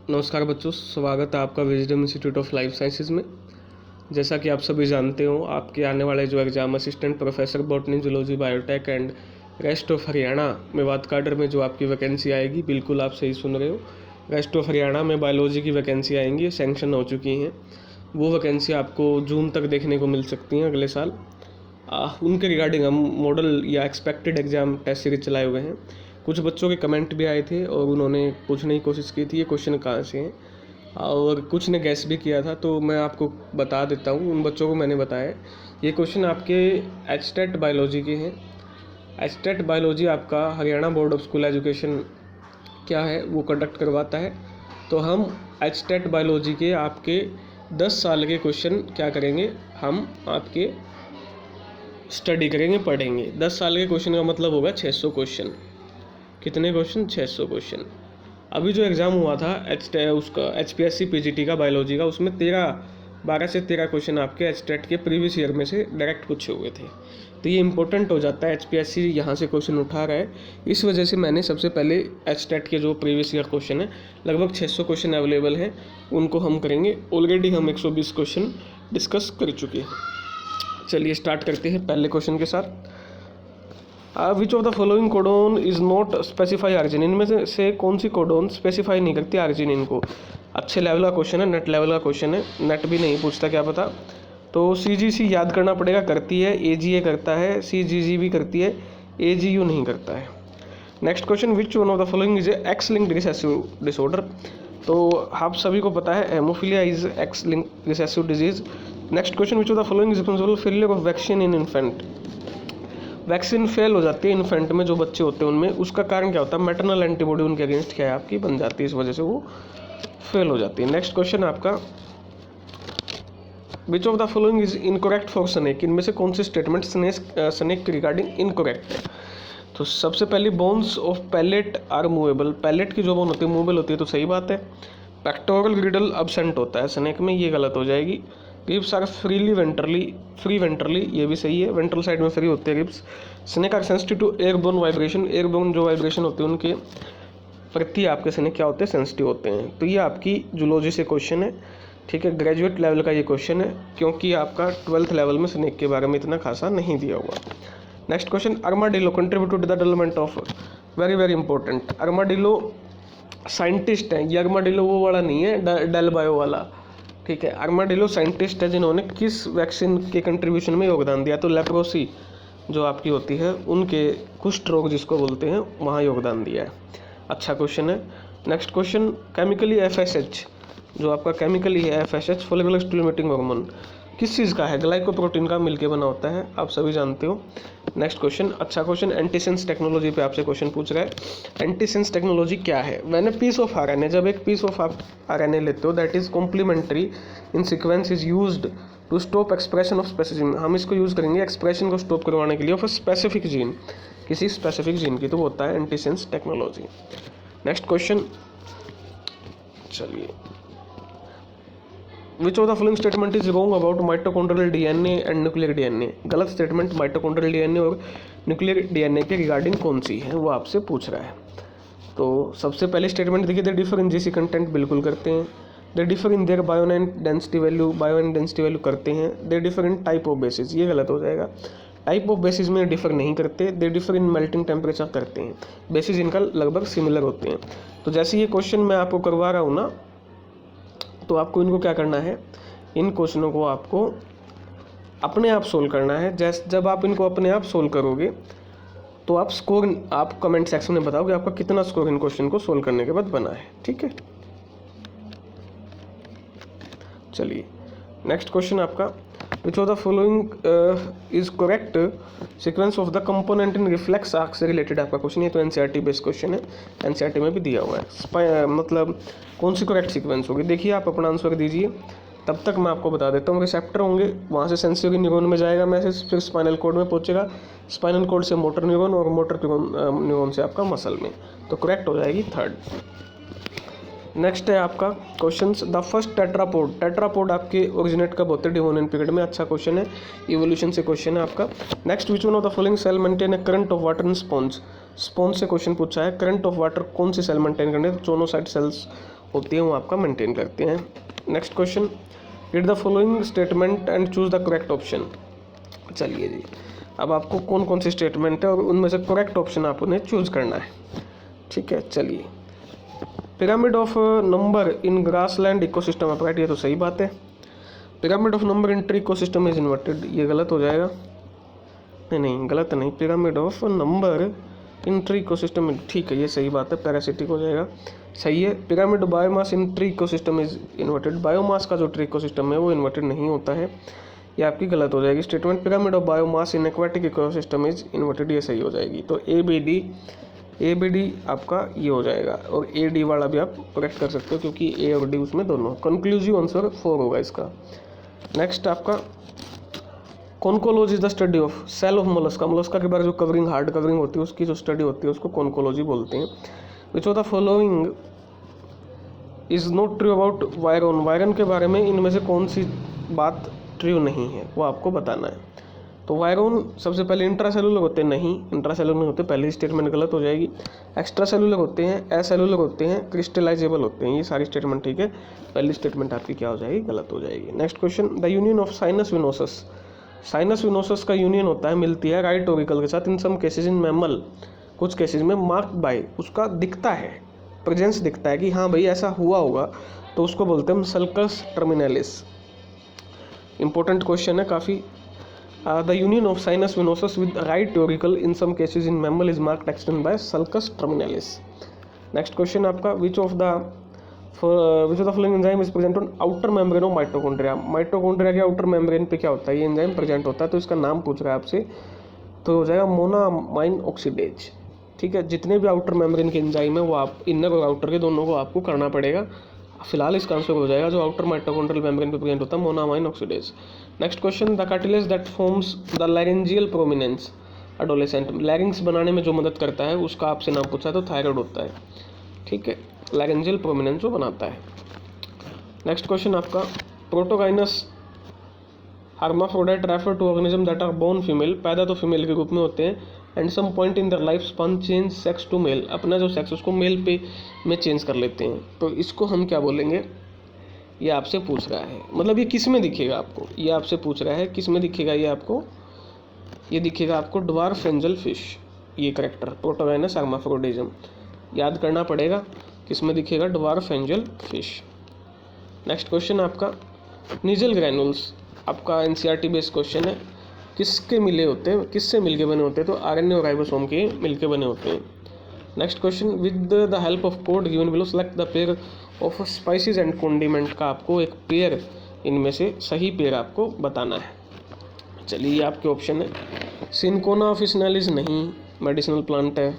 नमस्कार बच्चों, स्वागत है आपका wisdom institute of life sciences में। जैसा कि आप सभी जानते हो, आपके आने वाले जो exam assistant professor botany zoology biotech and rest of Haryana Mewat cadre में जो आपकी वैकेंसी आएगी, बिल्कुल आप सही सुन रहे हो। रेस्ट ऑफ हरियाणा में बायोलॉजी की वैकेंसी आएंगी, सैंक्शन हो चुकी हैं। वो वैकेंसी आपको जून तक देखने को मिल सकती हैं अगले साल। उनके रिगार्डिंग हम मॉडल या एक्सपेक्टेड एग्ज़ाम टेस्ट सीरीज चलाए हुए हैं। कुछ बच्चों के कमेंट भी आए थे और उन्होंने पूछने की कोशिश की थी ये क्वेश्चन कहाँ से हैं, और कुछ ने गैस भी किया था। तो मैं आपको बता देता हूँ, उन बच्चों को मैंने बताया ये क्वेश्चन आपके एचटेट बायोलॉजी के हैं। एचटेट बायोलॉजी आपका Haryana board of school education क्या है वो कंडक्ट करवाता है। तो हम एचटेट बायोलॉजी के आपके 10 साल के क्वेश्चन क्या करेंगे, हम आपके स्टडी करेंगे, पढ़ेंगे। 10 साल के क्वेश्चन का मतलब होगा 600 क्वेश्चन। कितने क्वेश्चन? 600 क्वेश्चन। अभी जो एग्ज़ाम हुआ था उसका HPSC PGT का बायोलॉजी का, उसमें 12 से 13 क्वेश्चन आपके एचटेट के प्रीवियस ईयर में से डायरेक्ट पूछे हुए थे। तो ये इंपॉर्टेंट हो जाता है, HPSC यहाँ से क्वेश्चन उठा रहा है। इस वजह से मैंने सबसे पहले एचटेट के जो प्रीवियस ईयर क्वेश्चन है, लगभग 600 क्वेश्चन अवेलेबल हैं, उनको हम करेंगे। ऑलरेडी हम 120 क्वेश्चन डिस्कस कर चुके हैं। चलिए स्टार्ट करते हैं पहले क्वेश्चन के साथ। विच of the following codon is not specify arginine, इनमें से कौन सी कोडोन स्पेसिफाई नहीं करती आर्जिनिन को? अच्छे लेवल का क्वेश्चन है, नेट लेवल का क्वेश्चन है, नेट भी नहीं पूछता क्या पता। तो CGC याद करना पड़ेगा, करती है। AGA करता है, CGG भी करती है, AGU नहीं करता है। Next question, which one of the following is x linked recessive disorder? तो आप सभी को पता है haemophilia is x linked recessive disease. Next question, which of the following is responsible failure of vaccine in infant? Vaccine fail हो जाती है infant में, जो बच्चे होते हैं उनमें, उसका कारण क्या होता है? मैटरनल एंटीबॉडी उनके अगेंस्ट क्या है आपकी बन जाती है, इस वजह से वो फेल हो जाती है। नेक्स्ट क्वेश्चन आपका, which of the following is incorrect for snake? इनमें से कौन सी स्टेटमेंट स्नेक के रिगार्डिंग इनकरेक्ट है? तो सबसे पहले, bones of palate are movable, palate की जो बोन होती है मूवेबल होती है, तो सही बात है। पेक्टोरल ग्रिडल अब्सेंट होता है स्नेक में, ये गलत हो जाएगी। रिब्स आर फ्री वेंट्रली, ये भी सही है, वेंट्रल साइड में फ्री होते हैं ribs. Snake are sensitive to airborne vibration, airborne जो वाइब्रेशन होते हैं उनके प्रति आपके स्नेक क्या होते हैं? सेंसिटिव होते हैं। तो ये आपकी जूलॉजी से क्वेश्चन है, ठीक है, ग्रेजुएट लेवल का ये क्वेश्चन है, क्योंकि आपका 12th लेवल में स्नेक के बारे में इतना खासा नहीं दिया हुआ। Next question, armadillo contribute to the development of, very very important, armadillo scientist है। ये आर्माडिलो वो वाला नहीं है, डेल बायो वाला, ठीक है। आर्माडिलो साइंटिस्ट है जिन्होंने किस वैक्सीन के कंट्रीब्यूशन में योगदान दिया? तो लेप्रोसी जो आपकी होती है, उनके कुष्ठ रोग जिसको बोलते हैं, वहाँ योगदान दिया है। अच्छा क्वेश्चन है। नेक्स्ट क्वेश्चन, केमिकली FSH, जो आपका केमिकली है FSH, फॉलिकुलर स्टिमुलेटिंग हार्मोन, किस चीज़ का है? ग्लाइकोप्रोटीन का मिलके बना होता है, आप सभी जानते हो। नेक्स्ट क्वेश्चन, अच्छा क्वेश्चन, एंटीसेंस टेक्नोलॉजी पे आपसे क्वेश्चन पूछ रहा है। एंटीसेंस टेक्नोलॉजी क्या है? When a piece of RNA, जब एक पीस ऑफ RNA लेते हो that is complementary in sequence is used to stop expression of specific gene, हम इसको यूज़ करेंगे एक्सप्रेशन को स्टॉप करवाने के लिए ऑफ स्पेसिफिक जीन, किसी स्पेसिफिक जीन की, तो वो होता है एंटीसेंस टेक्नोलॉजी। नेक्स्ट क्वेश्चन, चलिए, विच of the following statement is wrong about mitochondrial DNA and nuclear DNA? गलत स्टेटमेंट माइटोकॉन्ड्रियल DNA और न्यूक्लियर DNA के रिगार्डिंग कौन सी है, वो आपसे पूछ रहा है। तो सबसे पहले स्टेटमेंट देखिए, they differ in GC content, बिल्कुल करते हैं। They differ in their bio and density value करते हैं। They differ in type of basis, ये गलत हो जाएगा। टाइप ऑफ बेसिस में डिफर नहीं करते। They differ in melting temperature करते हैं। बेसिस इनका लगभग सिमिलर होते हैं। तो जैसे ये क्वेश्चन मैं आपको करवा रहा हूँ ना, तो आपको इनको क्या करना है, इन क्वेश्चनों को आपको अपने आप सोल्व करना है। जब आप इनको अपने आप सोल्व करोगे तो आप स्कोर, आप कमेंट सेक्शन में बताओगे आपका कितना स्कोर इन क्वेश्चन को सोल्व करने के बाद बना है, ठीक है। चलिए नेक्स्ट क्वेश्चन आपका, which of the following is correct sequence of the component in reflex arc से रिलेटेड आपका क्वेश्चन, ये तो NCERT बेस्ड क्वेश्चन है, NCERT में भी दिया हुआ है। मतलब कौन सी करेक्ट सीक्वेंस होगी? देखिए आप अपना आंसर दीजिए, तब तक मैं आपको बता देता हूँ। रिसेप्टर होंगे, वहाँ से सेंसरी न्यूरॉन में जाएगा मैसेज, फिर स्पाइनल कॉर्ड में पहुँचेगा, स्पाइनल कॉर्ड से मोटर न्यूरॉन, और मोटर न्यूरॉन से आपका मसल में, तो करेक्ट हो जाएगी 3rd। नेक्स्ट है आपका क्वेश्चंस, द फर्स्ट टेट्रापोड आपके ओरिजिनेट कब होते हैं? डिवोनियन पीरियड में। अच्छा क्वेश्चन है, इवोल्यूशन से क्वेश्चन है आपका। Next, which one of the following cell maintain a current of water in sponge? Sponge से क्वेश्चन पूछा है, करंट ऑफ वाटर कौन सी सेल मेंटेन करने? तो जोनोसाइट सेल्स होती है वो आपका मेंटेन करते हैं। Next question, read the following statement and choose the correct option. चलिए जी, अब आपको कौन कौन सी स्टेटमेंट है और उनमें से करेक्ट ऑप्शन आप उन्हें चूज करना है। ठीक है, चलिए। Pyramid of number in grassland ecosystem upright, ये तो सही बात है। Pyramid of number in tree ecosystem is inverted, ये गलत हो जाएगा। नहीं, गलत नहीं, pyramid of number in tree ecosystem, ठीक है, ये सही बात है, पैरासिटिक हो जाएगा, सही है। Pyramid biomass in tree ecosystem is inverted, biomass का जो ट्री इकोसिस्टम है वो इन्वर्टेड नहीं होता है, ये आपकी गलत हो जाएगी statement. Pyramid of biomass in aquatic ecosystem is inverted, ये सही हो जाएगी। तो ए बी डी आपका ये हो जाएगा, और ए डी वाला भी आप करेक्ट कर सकते हो क्योंकि ए और डी उसमें दोनों। कंक्लूसिव आंसर 4 होगा इसका। नेक्स्ट आपका, conchology is the study of shell of mollusca, mollusca के बारे जो कवरिंग हार्ड कवरिंग होती है उसकी जो स्टडी होती है उसको कॉन्कोलॉजी बोलते हैं। विच of the following is not true about Byron, Byron के बारे में इनमें से कौन सी बात ट्रू नहीं है वो आपको बताना है। तो वायरन सबसे पहले इंट्रासेलुलर होते हैं, नहीं इंट्रासेलुलर नहीं होते, पहली स्टेटमेंट गलत हो जाएगी। एक्स्ट्रा सेलुलर होते हैं, एसेलुलर होते हैं, क्रिस्टलाइजेबल होते हैं, ये सारी स्टेटमेंट ठीक है, पहली स्टेटमेंट आपकी क्या हो जाएगी, गलत हो जाएगी। Next question, the union of sinus venosus, sinus venosus का यूनियन होता है, मिलती है राइट ऑरिकल के साथ। इन सम केसेज इन मैमल, कुछ केसेज में मार्क्ड बाय, उसका दिखता है, प्रेजेंस दिखता है कि हाँ भाई ऐसा हुआ होगा, तो उसको बोलते हैं सल्कस टर्मिनालिस। इंपॉर्टेंट क्वेश्चन है काफ़ी। The union of sinus venosus with right auricle in some cases in mammal is marked extend by sulcus terminalis. Next question आपका, which of the following enzyme is present on outer membrane of mitochondria, mitochondria के outer membrane पे क्या होता है, ये enzyme present होता है, तो इसका नाम पूछ रहा है आपसे, तो हो जाएगा मोनामाइन ऑक्सीडेज। ठीक है, जितने भी आउटर मेम्ब्रेन के एंजाइम है वो आप इनर और आउटर के दोनों को आपको करना पड़ेगा। फिलहाल इसका आंसर हो जाएगा जो आउटर माइटोकॉन्ड्रियल मेम्ब्रेन पे प्रेजेंट होता है, monoamine oxidase. Next question, the cartilage that forms the laryngeal prominence adolescent, larynx बनाने में जो मदद करता है उसका आपसे नाम पूछा है, तो थायराइड होता है। ठीक है, लैरिंजियल प्रोमिनेंस जो बनाता है। नेक्स्ट क्वेश्चन आपका, protogynous hermaphrodite refer to organism that are born female, पैदा तो फीमेल के रूप में होते हैं, and some point in their life span change sex to male, अपना जो सेक्स उसको मेल पे में चेंज कर लेते हैं, तो इसको हम क्या बोलेंगे, ये आपसे पूछ रहा है, मतलब ये किस में दिखेगा आपको, ये आपसे पूछ रहा है किस में दिखेगा, ये आपको ये दिखेगा आपको ड्वार्फ एंजल फिश, ये करेक्टर प्रोटोगाइनस हर्माफ्रोडिज्म याद करना पड़ेगा, किस में दिखेगा, dwarf angel fish. Next question आपका, नीजल ग्रैनुल्स आपका एनसीईआरटी बेस्ड क्वेश्चन है, किसके मिले होते हैं, किससे मिलके बने होते हैं, तो आरएनए और राइबोसोम के मिलके बने होते हैं। Next question, with the help of code given below select the pair of spices and condiment, का आपको एक पेयर, इनमें से सही पेयर आपको बताना है। चलिए, ये आपके ऑप्शन है, सिनकोना ऑफिसिनालिस नहीं, मेडिसिनल प्लांट है।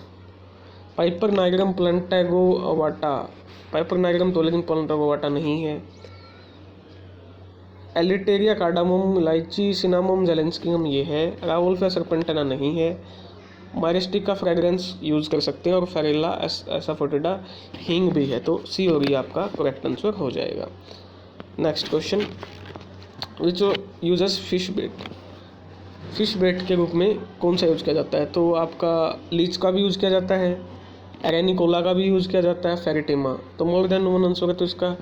पाइपर नाइग्रम प्लांटागो अवाटा, पाइपर नाइग्रम तो लेकिन प्लांटागो अवाटा नहीं है। एलिटेरिया कार्डामोम, इलायची, सिनामोम, जेलेंस्कियम ये है। रावोल्फिया सर्पेंटेना नहीं है। मायरिस्टिक का फ्रेगरेंस यूज़ कर सकते हैं, और फेरेला एसाफोटिडा हींग भी है, तो सी और ये आपका करेक्ट आंसर हो जाएगा। Next question, which uses fish bait, fish bait के रूप में कौन सा यूज़ किया जाता है, तो आपका लीच का भी यूज़ किया जाता है, एरेनिकोला का भी यूज़ किया जाता है, फेरिटेमा, तो मोर देन वन आंसर है, तो इसका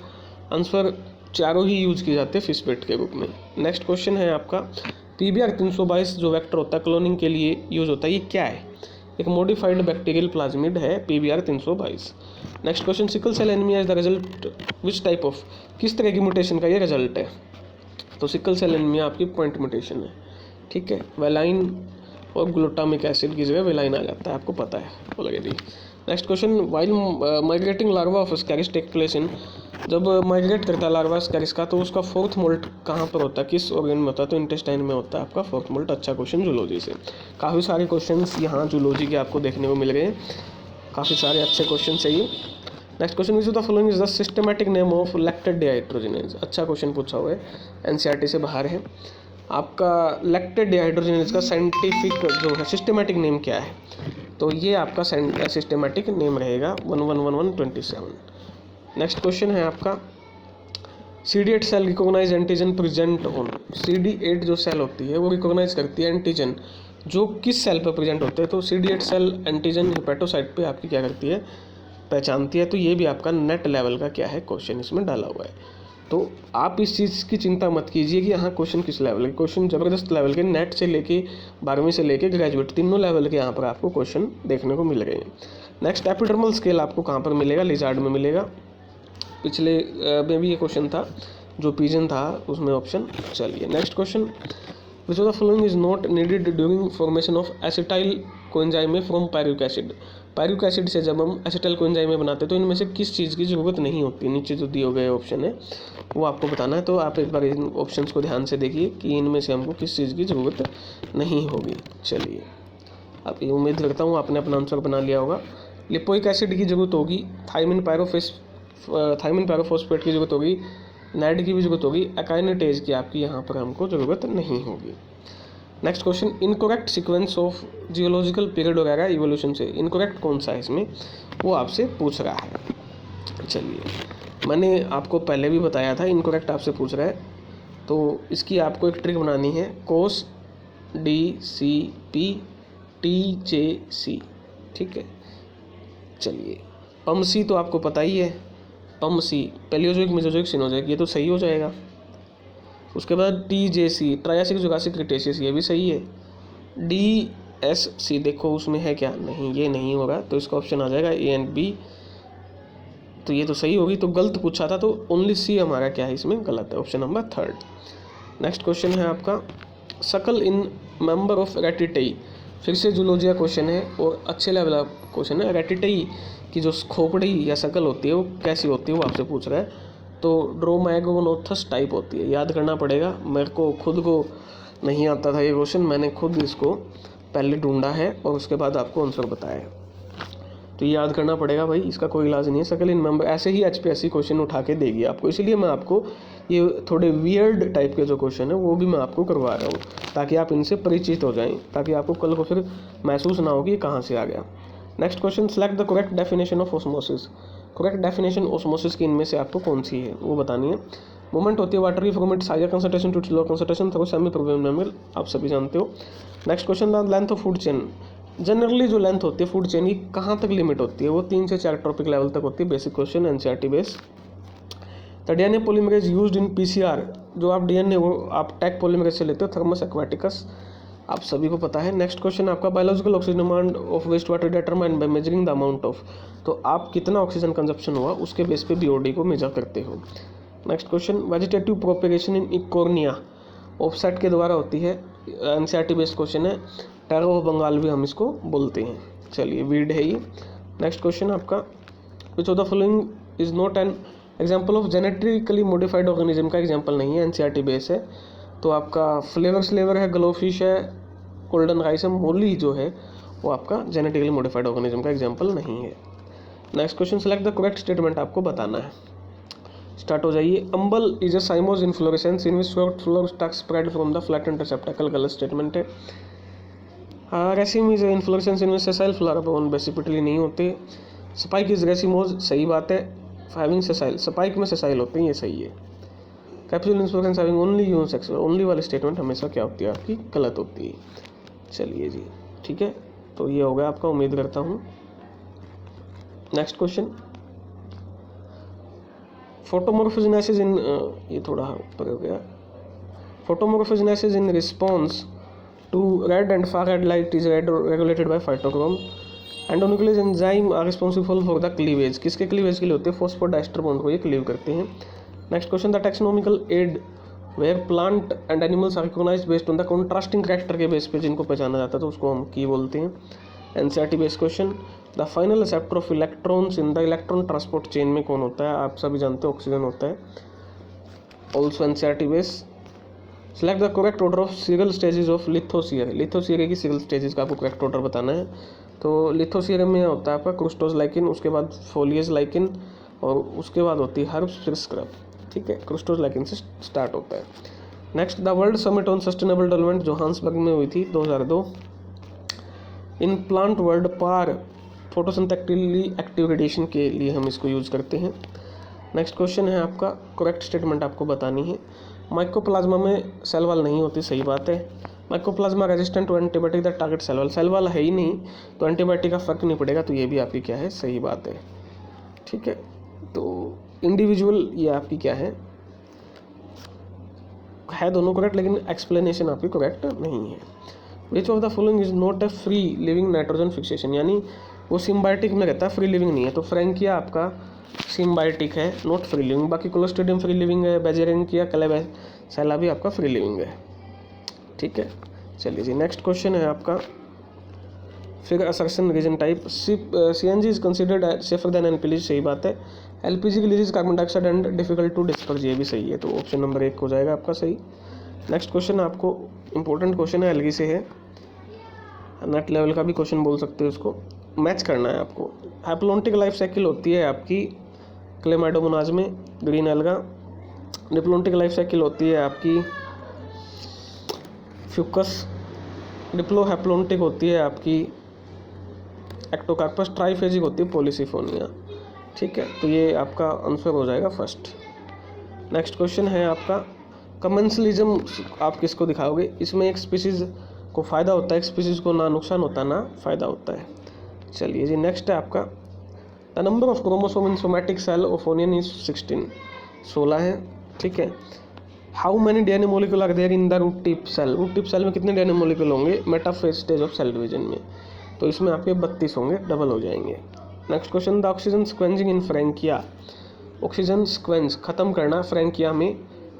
आंसर चारों ही यूज़ किए जाते हैं फिश बेट के रूप में। नेक्स्ट क्वेश्चन है आपका, PBR 322 जो वेक्टर होता है क्लोनिंग के लिए यूज़ होता है, ये क्या है, एक मॉडिफाइड बैक्टीरियल प्लाज्मिड है PBR 322। Next question, sickle cell anaemia is the result which type of, किस तरह की म्यूटेशन का ये रिजल्ट है, तो सिकल सेल एनीमिया आपकी पॉइंट म्यूटेशन है। ठीक है, वेलाइन और ग्लूटामिक एसिड की जगह वेलाइन आ जाता है, आपको पता है already. Next question, while migrating larva of Ascaris take place in, जब माइग्रेट करता है लार्वा स्कैरिस का, तो उसका फोर्थ मोल्ट कहाँ पर होता है, किस ऑर्गन में होता है, तो इंटेस्टाइन में होता है आपका फोर्थ मोल्ट। अच्छा क्वेश्चन जूलॉजी से, काफ़ी सारे क्वेश्चंस यहाँ जूलॉजी के आपको देखने को मिल गए हैं, काफ़ी सारे अच्छे क्वेश्चन चाहिए। Next question, which of the following is the systematic name of lactate dehydrogenase, अच्छा क्वेश्चन पूछा हुआ है, NCERT से बाहर है। आपका लैक्टेट डिहाइड्रोजिनेज का साइंटिफिक जो है सिस्टमैटिक नेम क्या है, तो ये आपका सिस्टमैटिक नेम रहेगा 111127। नेक्स्ट क्वेश्चन है आपका, CD8 cell recognize antigen present on, CD8 जो सेल होती है वो रिकॉग्नाइज करती है एंटीजन जो किस सेल पर प्रेजेंट होते हैं, तो CD8 सेल एंटीजन हेपेटोसाइट पे आपकी क्या करती है, पहचानती है, तो ये भी आपका नेट लेवल का क्या है क्वेश्चन इसमें डाला हुआ है। तो आप इस चीज़ की चिंता मत कीजिए कि यहाँ क्वेश्चन किस लेवल के, क्वेश्चन ज़बरदस्त लेवल के, नेट से लेके 12वीं से लेके ग्रेजुएट तीनों लेवल के यहाँ पर आपको क्वेश्चन देखने को मिल रहे हैं। नेक्स्ट एपिडर्मल स्केल आपको कहाँ पर मिलेगा, लिजार्ड में मिलेगा। पिछले में भी ये क्वेश्चन था, जो पिजन था उसमें ऑप्शन। चलिए next question, which of the following is not needed during formation of acetyl coenzyme from pyruvic acid. Pyruvic acid से जब हम एसिटाइल कोएंजाइम बनाते हैं तो इनमें से किस चीज़ की ज़रूरत नहीं होती। नीचे जो दिए गए ऑप्शन है वो आपको बताना है। तो आप एक बार इन ऑप्शंस को ध्यान से देखिए कि इनमें से हमको किस चीज़ की ज़रूरत नहीं होगी। चलिए, आप ये उम्मीद करता हूँ आपने अपना आंसर बना लिया होगा। लिपोइक एसिड की ज़रूरत होगी, थायमिन पायरोफॉस्फेट की ज़रूरत होगी, नाइड की भी ज़रूरत होगी, अकाइनेटेज की आपकी यहाँ पर हमको ज़रूरत नहीं होगी। Next question, incorrect sequence of geological period वगैरह इवोल्यूशन से इनकरेक्ट कौन सा है इसमें, वो आपसे पूछ रहा है। चलिए, मैंने आपको पहले भी बताया था इनकरेक्ट आपसे पूछ रहा है, तो इसकी आपको एक ट्रिक बनानी है, कोस DCP-TJC, ठीक है। चलिए, पमसी तो आपको पता ही है, पमसी पैलियोजोइक, मेसोजोइक, सिनोजोइक, ये तो सही हो जाएगा। उसके बाद TJC ट्रायासिक, जुरासिक, क्रिटेशियस, ये भी सही है। DSC देखो उसमें है क्या, नहीं, ये नहीं होगा, तो इसका ऑप्शन आ जाएगा A एंड B, तो ये तो सही होगी। तो गलत पूछा था, तो ओनली C हमारा क्या है इसमें गलत है, ऑप्शन नंबर 3। नेक्स्ट क्वेश्चन है आपका, सकल इन मेंबर ऑफ रेटिटेई, फिर से जूलॉजिया क्वेश्चन है और अच्छे लेवल का क्वेश्चन है। रेटिटेई की जो खोपड़ी या शकल होती है वो कैसी होती है, वो आपसे पूछ रहा है। तो ड्रोमैगोनोथस टाइप होती है, याद करना पड़ेगा। मेरे को खुद को नहीं आता था ये क्वेश्चन, मैंने खुद इसको पहले ढूंढा है और उसके बाद आपको आंसर बताया है, तो याद करना पड़ेगा भाई, इसका कोई इलाज नहीं है। सकल इन मेंबर ऐसे ही HPSC क्वेश्चन उठा के देगी आपको, इसलिए मैं आपको ये थोड़े वियर्ड टाइप के जो क्वेश्चन है वो भी मैं आपको करवा रहा हूँ, ताकि आप इनसे परिचित हो जाएं, ताकि आपको कल को फिर महसूस ना हो कि कहाँ से आ गया। Next question, select the correct definition of osmosis. Correct definition osmosis की इनमें से आपको कौन सी है वो बतानी है। मूवमेंट होती है वाटर की from its higher concentration to its lower concentration through semi permeable, आप सभी जानते हो। Next question, the length of food chain. Generally जो लेंथ होती है फूड चेन की कहाँ तक लिमिट होती है, वो 3 से 4 ट्रॉपिक लेवल तक होती है। Basic question, NCERT base. The DNA polymerase used in PCR, जो आप DNA वो आप टैग पॉलीमरेज से लेते हो, थर्मस एक्वाटिकस, आप सभी को पता है। नेक्स्ट क्वेश्चन आपका, biological oxygen demand of waste water determined by measuring the amount of, तो आप कितना ऑक्सीजन कंजप्शन हुआ उसके बेस पे BOD को मेजर करते हो। नेक्स्ट क्वेश्चन, वेजिटेटिव प्रोपेगेशन इन इकोर्निया ऑफसेट के द्वारा होती है, NCERT बेस्ड क्वेश्चन है। टैग ऑफ बंगाल भी हम इसको बोलते हैं। चलिए, वीड है ये। नेक्स्ट क्वेश्चन आपका, which of the following is not an example of genetically modified organism, का एग्जाम्पल नहीं है, NCERT बेस है। तो आपका फ्लेवर है, ग्लोफिश है, गोल्डन राइस है, मोली जो है वो आपका जेनेटिकली मॉडिफाइड ऑर्गेनिज्म का एग्जाम्पल नहीं है। Next question, select the correct statement आपको बताना है। स्टार्ट हो जाइए। Umbel is a cymose inflorescence in which short floral stalk spread from the flattened receptacle, गलत स्टेटमेंट है। Raceme is inflorescence in which sessile flower upon basipetally नहीं होते। स्पाइक इज रेसिमोज, सही बात है, हैविंग सेसाइल, स्पाइक में सेसाइल होते हैं, ये सही है। Capsule inflorescence having only unisex, only वाली स्टेटमेंट हमेशा क्या होती है आपकी गलत होती है। चलिए जी, ठीक है, तो ये हो गया आपका, उम्मीद करता हूँ। नेक्स्ट क्वेश्चन, फोटोमॉर्फोजेनेसिस इन, ये थोड़ा ऊपर हो गया। Photomorphogenesis in response to red and far red light is regulated by phytochrome. Endonuclease enzyme are responsible for the cleavage, किसके क्लीवेज के लिए होते हैं, फॉस्फोडाइस्टर बॉन्ड को ये क्लीव करते हैं। Next question, the taxonomical aid where plant and animals are recognized based on the contrasting character के बेस पे जिनको पहचाना जाता है तो उसको हम की बोलते हैं। NCERT based question, the final receptor of electrons in the electron transport chain में कौन होता है, आप सभी जानते हो ऑक्सीजन होता है, also NCERT based. Select the correct order of seral stages of lithosere, lithosere की सीरियल स्टेजेस का आपको करेक्ट ऑर्डर बताना है। तो लिथोसियर में होता है आपका क्रुस्टोज लाइकिन, उसके बाद फोलियस लाइकिन और उसके बाद होती है हर्ब्स, फिर स्क्रब, ठीक है, क्रुस्टोज लाइकिन से स्टार्ट होता है। Next, the world summit on sustainable development Johannesburg में हुई थी 2002। In plant world PAR photosynthetically active radiation के लिए हम इसको यूज करते हैं। नेक्स्ट क्वेश्चन है आपका, करेक्ट स्टेटमेंट आपको बतानी है। माइकोप्लाज्मा में सेल वॉल नहीं होती, सही बात है। Mycoplasma resistant to antibiotic the target cell wall, cell wall है ही नहीं तो एंटीबायोटिक का फर्क नहीं पड़ेगा, तो ये भी आपकी क्या है, सही बात है। ठीक है। तो इंडिविजुअल ये आपकी क्या है दोनों करेक्ट, लेकिन एक्सप्लेनेशन आपकी करेक्ट नहीं है। विच of the following is not a free living nitrogen fixation, यानी वो सिम्बायोटिक में रहता है, फ्री लिविंग नहीं है। तो फ्रैंकिया आपका सिम्बायोटिक है, नॉट फ्री लिविंग। बाकी क्लोस्ट्रिडियम फ्री लिविंग है, बेजेरेंकिया कैलेबेसिया भी आपका फ्री लिविंग है, ठीक है। चलिए जी, नेक्स्ट क्वेश्चन है आपका फिर assertion reason type. CNG is considered safer than LPG, सही बात है। LPG release carbon dioxide and difficult to disperse, ये भी सही है। तो ऑप्शन नंबर 1 हो जाएगा आपका सही। नेक्स्ट क्वेश्चन आपको इंपॉर्टेंट क्वेश्चन है, एलगी से है, नेट लेवल का भी क्वेश्चन बोल सकते हो उसको, मैच करना है आपको। हैप्लोन्टिक लाइफ साइकिल होती है आपकी क्लेमाइडोमोनाज में, green alga. Diplontic life cycle होती है आपकी फ्यूकस। डिप्लोहैप्लोन्टिक होती है आपकी एक्टोकार्पस। ट्राइफेजिक होती है पॉलीसिफोनिया, ठीक है। तो ये आपका आंसर हो जाएगा फर्स्ट। नेक्स्ट क्वेश्चन है आपका कमेंसलिज्म आप किसको दिखाओगे। इसमें एक स्पीसीज को फ़ायदा होता है, एक स्पीसीज को ना नुकसान होता ना फ़ायदा होता है। चलिए जी, नेक्स्ट है आपका the number of chromosome in somatic cell of onion is 16 है, ठीक है। How many DNA molecule are there in the root tip cell, root tip cell में कितने DNA मोलिक्यूल होंगे metaphase stage of cell division में, तो इसमें आपके 32 होंगे, डबल हो जाएंगे। Next question the oxygen scavenging in Frankia, oxygen scavenge खत्म करना फ्रैंकिया में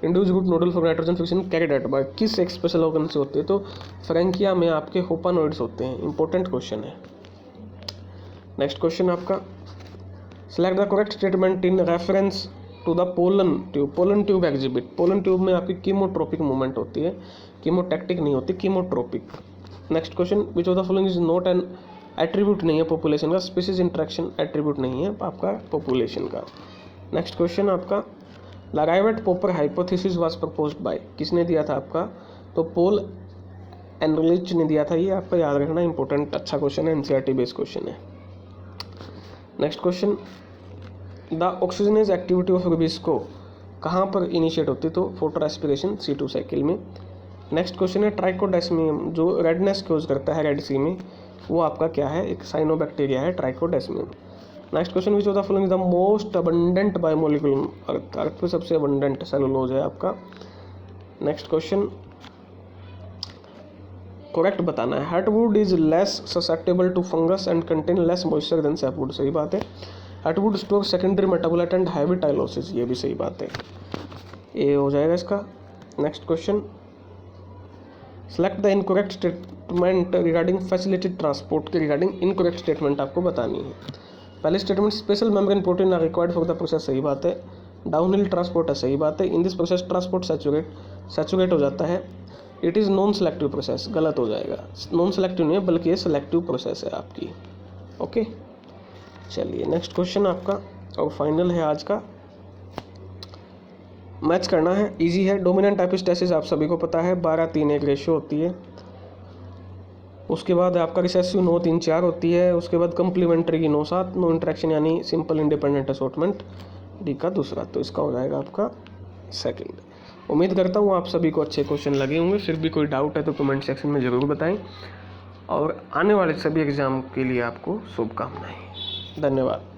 induce root nodule for nitrogen fixation carried out by किस एक स्पेशल ऑर्गन से होती है। तो फ्रैंकिया में आपके होपानोइड्स होते हैं, इंपॉर्टेंट क्वेश्चन है। नेक्स्ट क्वेश्चन आपका select the correct statement in reference to the pollen tube. Pollen tube exhibit, pollen tube में आपकी कीमोट्रोपिक मूवमेंट होती है, कीमोटैक्टिक नहीं होती, chemotropic. Next question which of the following is not an attribute नहीं है population का, स्पीसीज इंट्रैक्शन एट्रीब्यूट नहीं है आपका पॉपुलेशन का। नेक्स्ट क्वेश्चन आपका लाराइवेट Popper hypothesis was proposed by, किसने दिया था आपका, तो पोल एनरिच ने दिया था। ये आपका याद रखना, इंपॉर्टेंट अच्छा क्वेश्चन है, NCERT बेस्ड क्वेश्चन है। Next question the oxygenase activity of Rubisco कहाँ पर इनिशिएट होती है, तो फोटो रेस्पिरेशन C2 साइकिल में। नेक्स्ट क्वेश्चन है ट्राइकोडेस्मियम जो रेडनेस कोज करता है रेड सी में, वो आपका क्या है, एक साइनोबैक्टीरिया है trichodesmium. Next question which of the following the most abundant biomolecule, earth पे सबसे अबंडेंट सेलुलोज है आपका। नेक्स्ट क्वेश्चन करेक्ट बताना है, heartwood is less susceptible to fungus and contain less moisture than sapwood, सही बात है। Heartwood store secondary metabolite and heavy tylosis, ये भी सही बात है, ये हो जाएगा इसका। Next question select the incorrect statement regarding facilitated transport के रिगार्डिंग इनकरेक्ट स्टेटमेंट आपको बतानी है। पहले statement special membrane protein are required for the process, सही बात है। डाउनहिल ट्रांसपोर्ट है, सही बात है। In this process transport saturate हो जाता है। It is non selective process, गलत हो जाएगा, नॉन सेलेक्टिव नहीं है बल्कि ये सेलेक्टिव प्रोसेस है आपकी, ओके। चलिए नेक्स्ट क्वेश्चन आपका और फाइनल है आज का, मैच करना है, इजी है। डोमिनेंट एपिस्टेसिस आप सभी को पता है 12:3:1 रेशियो होती है। उसके बाद आपका रिसेसिव 9:3:4 होती है। उसके बाद कंप्लीमेंट्री की 9:7, नो इंट्रैक्शन यानी सिंपल इंडिपेंडेंट असॉर्टमेंट डी का दूसरा, तो इसका हो जाएगा आपका सेकंड। उम्मीद करता हूँ आप सभी को अच्छे क्वेश्चन लगे होंगे। फिर भी कोई डाउट है तो कमेंट सेक्शन में ज़रूर बताएं और आने वाले सभी एग्ज़ाम के लिए आपको शुभकामनाएं। धन्यवाद।